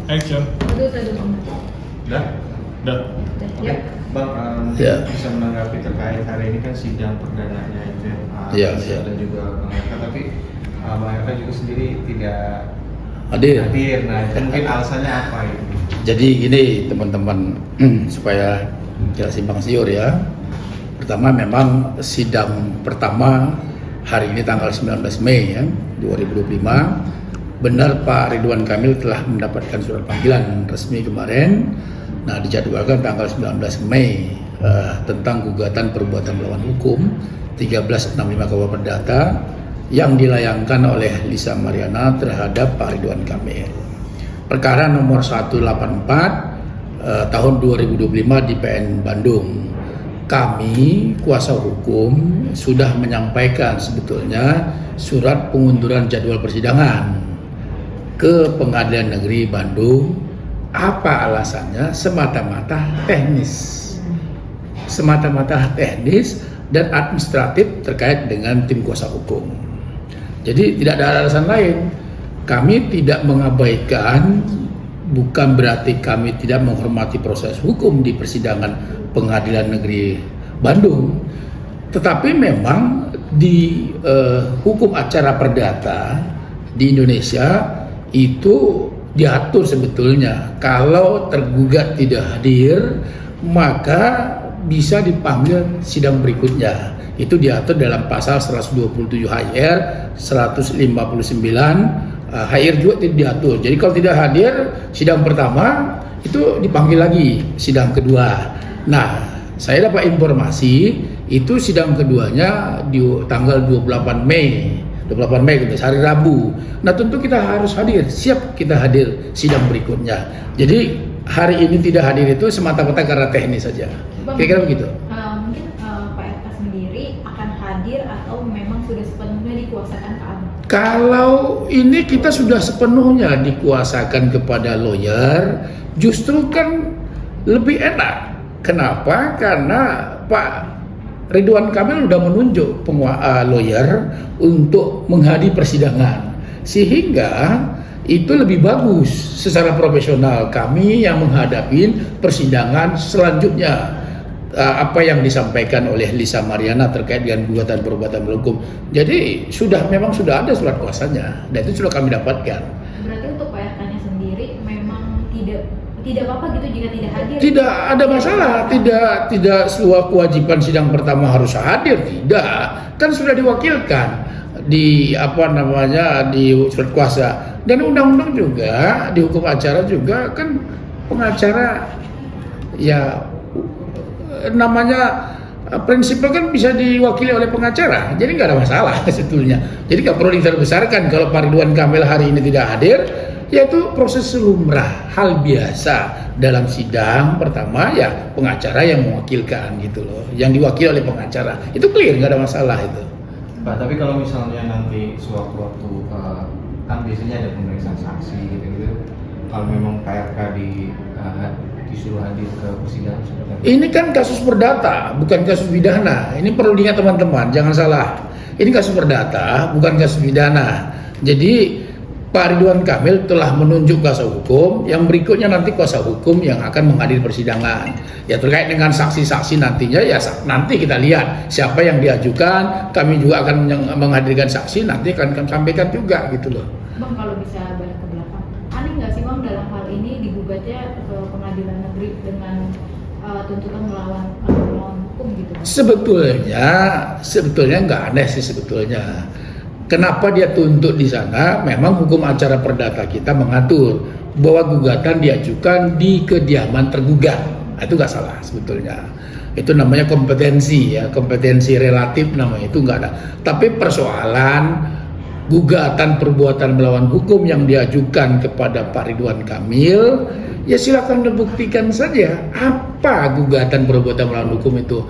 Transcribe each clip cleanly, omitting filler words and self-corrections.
Action. Dah? Dah. Oke. Bang, Ya. bisa menanggapi terkait hari ini kan sidang perdananya FMA Ya, ya. dan juga Bang Eka, tapi Bang Eka juga sendiri tidak Hadir. Nah, itu mungkin alasannya apa itu? Jadi gini teman-teman, supaya tidak simpang siur ya. Pertama memang sidang pertama hari ini tanggal 19 Mei ya, 2025. Benar Pak Ridwan Kamil telah mendapatkan surat panggilan resmi kemarin. Nah, dijadwalkan tanggal 19 Mei tentang gugatan perbuatan melawan hukum 1365 KUH Perdata yang dilayangkan oleh Lisa Mariana terhadap Pak Ridwan Kamil. Perkara nomor 184 tahun 2025 di PN Bandung. Kami kuasa hukum sudah menyampaikan sebetulnya surat pengunduran jadwal persidangan ke Pengadilan Negeri Bandung. Apa alasannya? Semata-mata teknis. Semata-mata teknis dan administratif terkait dengan tim kuasa hukum. Jadi tidak ada alasan lain. Kami tidak mengabaikan, bukan berarti kami tidak menghormati proses hukum di persidangan Pengadilan Negeri Bandung. Tetapi memang di hukum acara perdata di Indonesia itu diatur sebetulnya kalau tergugat tidak hadir maka bisa dipanggil sidang berikutnya. Itu diatur dalam pasal 127 HR, 159 HR juga tidak diatur. Jadi kalau tidak hadir sidang pertama itu dipanggil lagi sidang kedua. Nah, saya dapat informasi itu sidang keduanya di tanggal 28 Mei itu hari Rabu. Nah, tentu kita harus hadir, siap kita hadir sidang berikutnya. Jadi hari ini tidak hadir itu semata-mata karena teknis saja. Kira-kira begitu. Mungkin Pak RK sendiri akan hadir atau memang sudah sepenuhnya dikuasakan Pak Ahmad? Kalau ini kita sudah sepenuhnya dikuasakan kepada lawyer, justru kan lebih enak. Kenapa? Karena Pak Ridwan Kamil sudah menunjuk lawyer untuk menghadiri persidangan, sehingga itu lebih bagus secara profesional kami yang menghadapi persidangan selanjutnya. Apa yang disampaikan oleh Lisa Mariana terkait dengan gugatan perbuatan melawan hukum. Jadi memang sudah ada surat kuasanya dan itu sudah kami dapatkan. Berarti untuk Pak RK-nya sendiri memang tidak apa-apa gitu jika tidak hadir? Tidak ada masalah, tidak sebuah kewajiban sidang pertama harus hadir, tidak. Kan sudah diwakilkan di di surat kuasa dan undang-undang juga di hukum acara juga kan pengacara ya namanya prinsipnya kan bisa diwakili oleh pengacara, jadi nggak ada masalah sebetulnya. Jadi nggak perlu dibesarkan kalau Pak Ridwan Kamil hari ini tidak hadir, yaitu proses lumrah, hal biasa dalam sidang pertama ya pengacara yang mewakilkan gitu loh, yang diwakili oleh pengacara, itu clear, nggak ada masalah itu. Pak, tapi kalau misalnya nanti sewaktu-waktu kan biasanya ada pemeriksaan saksi gitu, kalau memang Pak RK disuruh hadir ke persidangan seperti apa? Ini kan kasus perdata, bukan kasus pidana. Ini perlu diingat teman-teman, jangan salah. Ini kasus perdata, bukan kasus pidana. Jadi Pak Ridwan Kamil telah menunjuk kuasa hukum, yang berikutnya nanti kuasa hukum yang akan menghadiri persidangan. Ya terkait dengan saksi-saksi nantinya ya nanti kita lihat siapa yang diajukan, kami juga akan menghadirkan saksi, nanti akan kami sampaikan juga gitu loh. Bang, kalau bisa balik ke belakang, aneh nggak sih Bang dalam hal ini digugatnya ke pengadilan negeri dengan tuntutan melawan hukum gitu? Sebetulnya nggak aneh sih sebetulnya. Kenapa dia tuntut di sana? Memang hukum acara perdata kita mengatur bahwa gugatan diajukan di kediaman tergugat. Itu nggak salah sebetulnya. Itu namanya kompetensi ya, kompetensi relatif namanya, itu nggak ada. Tapi persoalan gugatan perbuatan melawan hukum yang diajukan kepada Pak Ridwan Kamil, ya silakan dibuktikan saja apa gugatan perbuatan melawan hukum itu.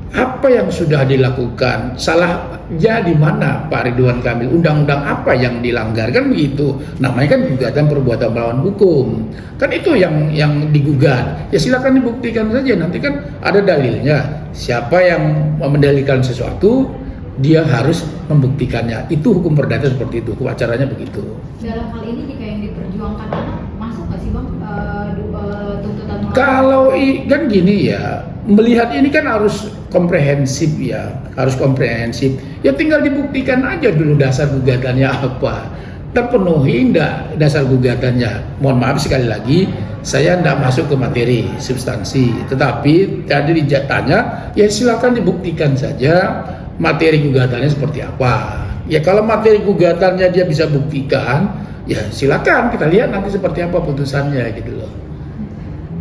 Apa yang sudah dilakukan, salahnya di mana Pak Ridwan Kamil, undang-undang apa yang dilanggar, kan begitu. Namanya kan gugatan perbuatan melawan hukum, kan itu yang digugat. Ya silakan dibuktikan saja, nanti kan ada dalilnya. Siapa yang mendalilkan sesuatu, dia harus membuktikannya. Itu hukum perdata seperti itu, hukum acaranya begitu. Dalam hal ini jika yang diperjuangkan anak masuk nggak sih bang tuntutan moral? Kalau kan gini ya, melihat ini kan harus komprehensif ya, harus komprehensif. Ya tinggal dibuktikan aja dulu dasar gugatannya apa, terpenuhi enggak dasar gugatannya. Mohon maaf sekali lagi, saya enggak masuk ke materi substansi, tetapi tadi ditanya, ya silakan dibuktikan saja materi gugatannya seperti apa. Ya kalau materi gugatannya dia bisa buktikan, ya silakan kita lihat nanti seperti apa putusannya gitu loh.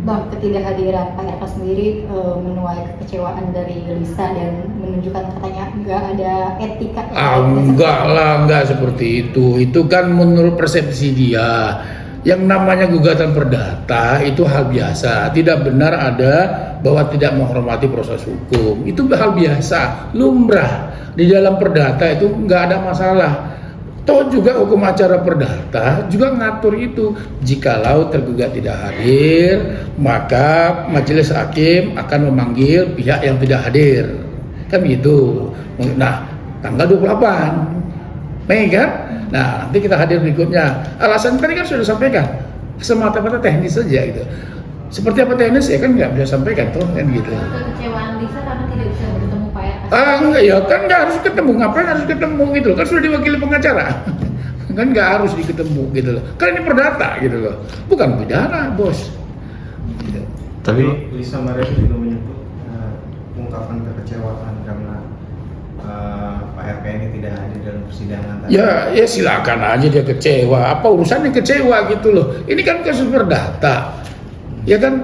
Bang, ketidakhadiran Pak RK sendiri menuai kekecewaan dari Lisa dan menunjukkan katanya nggak ada etika. Enggak lah, enggak seperti itu. Itu kan menurut persepsi dia. Yang namanya gugatan perdata itu hal biasa. Tidak benar ada bahwa tidak menghormati proses hukum. Itu hal biasa, lumrah. Di dalam perdata itu nggak ada masalah. Toh juga hukum acara perdata juga ngatur itu. Jikalau tergugat tidak hadir, maka majelis hakim akan memanggil pihak yang tidak hadir. Kan gitu. Nah, tanggal 28 Mei kan? Nah, nanti kita hadir berikutnya. Alasan tadi kan sudah sampaikan, semata-mata teknis saja gitu. Seperti apa teknis ya kan nggak bisa sampaikan tuh kan gitu. Kekecewaan Lisa karena tidak bisa bertemu Pak RK. Enggak ya kan nggak harus ketemu, ngapain harus ketemu gitu loh, kan sudah diwakili pengacara. Kan nggak harus diketemu gitu loh, kan ini perdata gitu loh, bukan pidana bos gitu. Tapi Lisa Maria juga menyebut ungkapan kekecewaan karena Pak RK ini tidak hadir dalam persidangan tadi. Ya silakan aja dia kecewa, apa urusannya kecewa gitu loh, ini kan kasus perdata ya kan.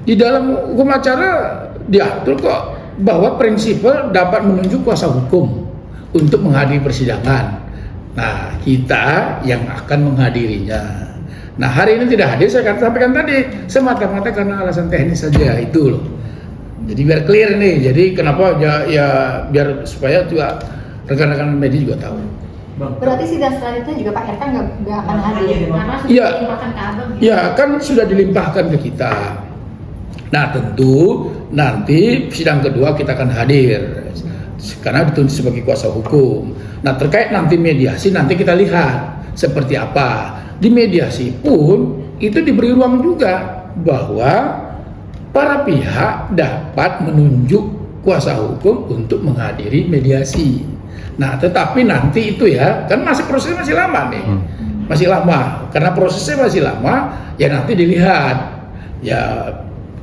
Di dalam hukum acara diatur kok bahwa prinsipal dapat menunjuk kuasa hukum untuk menghadiri persidangan. Nah, kita yang akan menghadirinya. Nah, hari ini tidak hadir, saya akan sampaikan tadi, semata-mata karena alasan teknis saja itu loh. Jadi biar clear nih, jadi kenapa ya biar supaya juga rekan-rekan media juga tahu. Berarti sidang selanjutnya juga Pak RK nggak akan hadir. Karena sudah Iya. dilimpahkan ke abang. Ya kan sudah dilimpahkan ke kita. Nah tentu nanti sidang kedua kita akan hadir karena dituntut sebagai kuasa hukum. Nah terkait nanti mediasi nanti kita lihat seperti apa. Di mediasi pun itu diberi ruang juga bahwa para pihak dapat menunjuk kuasa hukum untuk menghadiri mediasi. Nah tetapi nanti itu ya kan prosesnya masih lama nih. Masih lama, karena prosesnya masih lama, ya nanti dilihat ya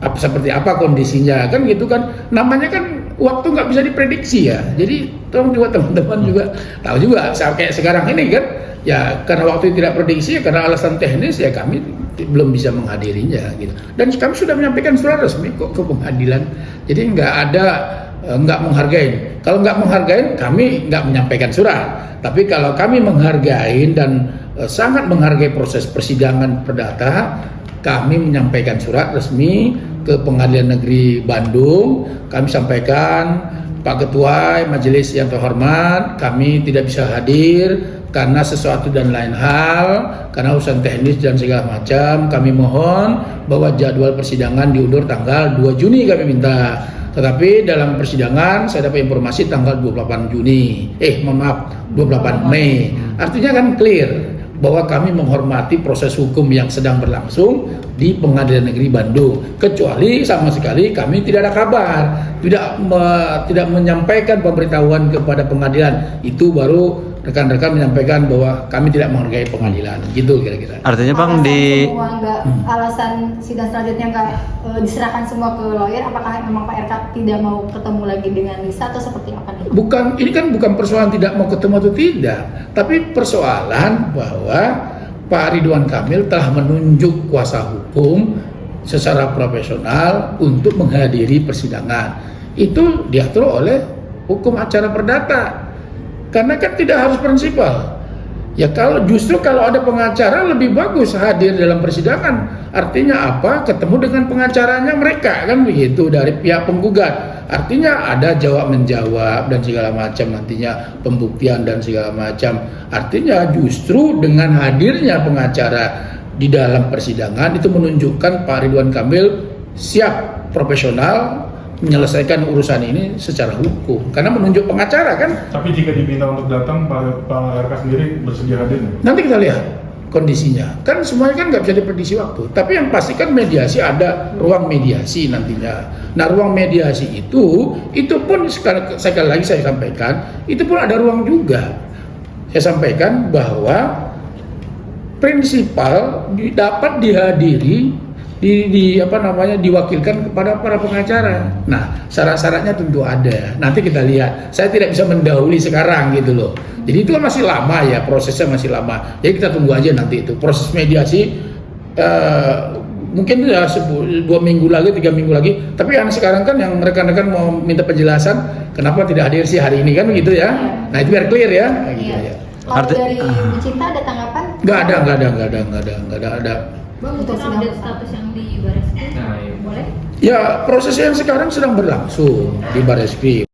seperti apa kondisinya kan gitu kan. Namanya kan waktu nggak bisa diprediksi ya, jadi tolong juga teman-teman juga tahu juga kayak sekarang ini kan ya karena waktu tidak prediksi ya karena alasan teknis ya kami belum bisa menghadirinya gitu. Dan kami sudah menyampaikan surat resmi kok ke pengadilan, jadi nggak ada nggak menghargai. Kalau nggak menghargai kami nggak menyampaikan surat, tapi kalau kami menghargai dan sangat menghargai proses persidangan perdata, kami menyampaikan surat resmi ke Pengadilan Negeri Bandung. Kami sampaikan, Pak Ketua Majelis yang terhormat, kami tidak bisa hadir karena sesuatu dan lain hal, karena urusan teknis dan segala macam. Kami mohon bahwa jadwal persidangan diundur tanggal 2 Juni kami minta. Tetapi dalam persidangan saya dapat informasi tanggal 28 Juni. Mohon maaf, 28 Mei. Artinya kan clear bahwa kami menghormati proses hukum yang sedang berlangsung di Pengadilan Negeri Bandung. Kecuali sama sekali kami tidak ada kabar, tidak menyampaikan pemberitahuan kepada pengadilan. Itu baru rekan-rekan menyampaikan bahwa kami tidak menghargai pengadilan. Gitu kira-kira. Artinya Bang alasan sidang selanjutnya nggak diserahkan semua ke lawyer, apakah memang Pak RK tidak mau ketemu lagi dengan Lisa atau seperti apa nih? Bukan, ini kan bukan persoalan tidak mau ketemu atau tidak, tapi persoalan bahwa Pak Ridwan Kamil telah menunjuk kuasa hukum secara profesional untuk menghadiri persidangan. Itu diatur oleh hukum acara perdata. Karena kan tidak harus prinsipal. Ya justru kalau ada pengacara lebih bagus hadir dalam persidangan. Artinya apa? Ketemu dengan pengacaranya mereka kan begitu dari pihak penggugat. Artinya ada jawab menjawab dan segala macam nantinya pembuktian dan segala macam. Artinya justru dengan hadirnya pengacara di dalam persidangan itu menunjukkan Pak Ridwan Kamil siap profesional menyelesaikan urusan ini secara hukum karena menunjuk pengacara kan. Tapi jika diminta untuk datang, Pak RK sendiri bersedia hadir nggak? Nanti kita lihat kondisinya. Kan semuanya kan nggak bisa diprediksi waktu. Tapi yang pasti kan mediasi, ada ruang mediasi nantinya. Nah, ruang mediasi itu pun sekali lagi saya sampaikan, itu pun ada ruang juga. Saya sampaikan bahwa prinsipal dapat dihadiri diwakilkan kepada para pengacara. Nah, syarat-syaratnya tentu ada. Nanti kita lihat. Saya tidak bisa mendahului sekarang gitu loh. Jadi itu kan masih lama ya, prosesnya masih lama. Jadi kita tunggu aja nanti itu proses mediasi. Mungkin ya 2 minggu lagi, 3 minggu lagi. Tapi yang sekarang kan yang rekan-rekan mau minta penjelasan, kenapa tidak hadir sih hari ini kan begitu ya? Nah itu biar clear ya. Nah, gitu Iya. ya. Kalau dari Bu Cinta ada tanggapan? Nggak ada. Bang, untuk Untuk update sidang. status yang di Barreskrim, Nah, iya. boleh? Ya proses yang sekarang sedang berlangsung di Barreskrim.